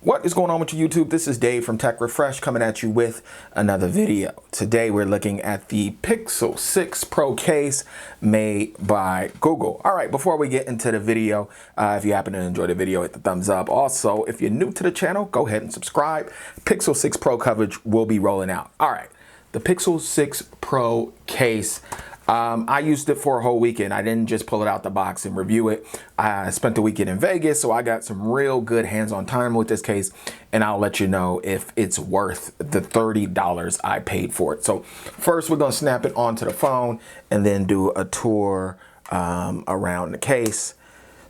What is going on with your YouTube? This is Dave from Tech Refresh coming at you with another video. Today we're looking at the Pixel 6 Pro case made by Google. All right, before we get into the video, if you happen to enjoy the video, hit the thumbs up. Also, if you're new to the channel, go ahead and subscribe. Pixel 6 Pro coverage will be rolling out. All right, the Pixel 6 Pro case. I used it for a whole weekend. I didn't just pull it out the box and review it. I spent the weekend in Vegas, so I got some real good hands-on time with this case, and I'll let you know if it's worth the $30 I paid for it. So first, we're gonna snap it onto the phone and then do a tour around the case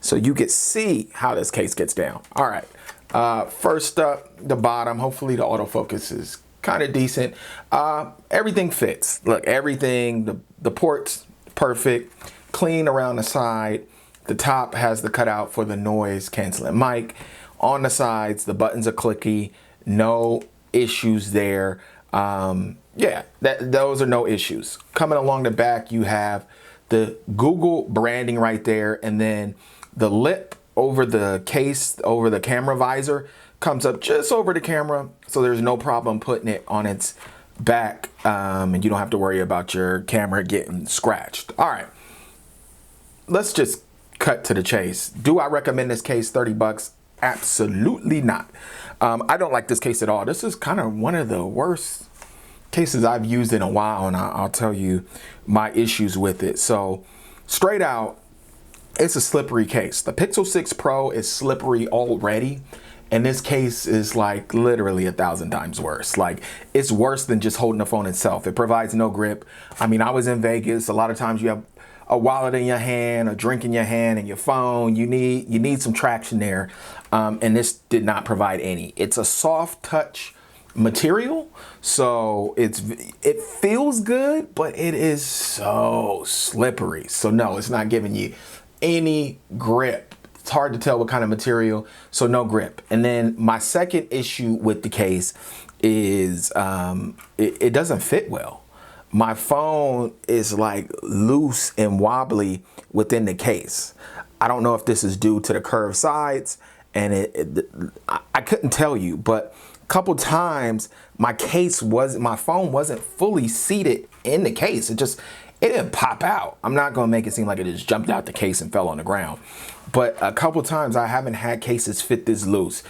so you can see how this case gets down. All right, first up, the bottom. Hopefully the autofocus is kind of decent. Everything fits. Look, everything, the ports perfect, clean around the side. The top has the cutout for the noise canceling mic. On the sides, the buttons are clicky. No issues there. Yeah, those are no issues. Coming along the back, you have the Google branding right there, and then the lip over the case, over the camera visor, comes up just over the camera, so there's no problem putting it on its back, and you don't have to worry about your camera getting scratched. All right, let's just cut to the chase. Do I recommend this case? 30 bucks? Absolutely not. I don't like this case at all. This is kind of one of the worst cases I've used in a while, and I'll tell you my issues with it. So straight out, it's a slippery case. The Pixel 6 Pro is slippery already, and this case is like literally 1,000 times worse. Like, it's worse than just holding the phone itself. It provides no grip. I mean, I was in Vegas. A lot of times you have a wallet in your hand, a drink in your hand, and your phone. You need some traction there, and this did not provide any. It's a soft touch material, so it feels good, but it is so slippery. So no, it's not giving you any grip. It's hard to tell what kind of material, so no grip. And then my second issue with the case is it doesn't fit well. My phone is like loose and wobbly within the case. I don't know if this is due to the curved sides, and I couldn't tell you, but a couple times my phone wasn't fully seated in the case. It didn't pop out. I'm not gonna make it seem like it just jumped out the case and fell on the ground. But a couple times I haven't had cases fit this loose.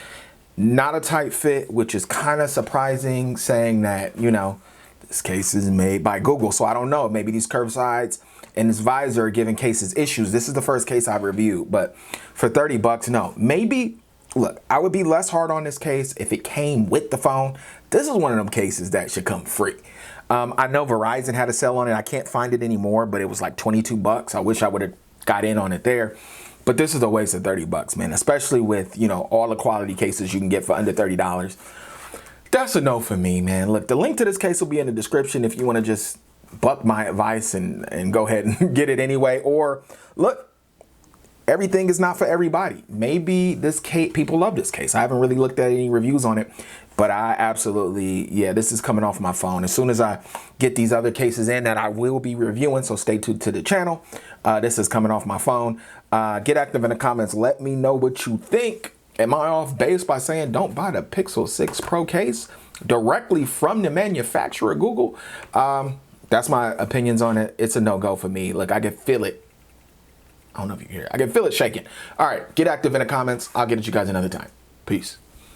Not a tight fit, which is kind of surprising, saying that, you know, this case is made by Google. So I don't know, maybe these curved sides and this visor are giving cases issues. This is the first case I've reviewed, but for 30 bucks, no. Maybe, look, I would be less hard on this case if it came with the phone. This is one of them cases that should come free. I know Verizon had a sale on it. I can't find it anymore, but it was like 22 bucks. I wish I would have got in on it there. But this is a waste of 30 bucks, man, especially with, you know, all the quality cases you can get for under $30. That's a no for me, man. Look, the link to this case will be in the description if you want to just buck my advice and go ahead and get it anyway. Or look, everything is not for everybody. Maybe this case, people love this case. I haven't really looked at any reviews on it, but I absolutely, yeah, this is coming off my phone. As soon as I get these other cases in that I will be reviewing, so stay tuned to the channel. This is coming off my phone. Get active in the comments. Let me know what you think. Am I off base by saying don't buy the Pixel 6 Pro case directly from the manufacturer, Google? That's my opinions on it. It's a no-go for me. Look, I can feel it. I don't know if you can hear it. I can feel it shaking. All right, get active in the comments. I'll get at you guys another time. Peace.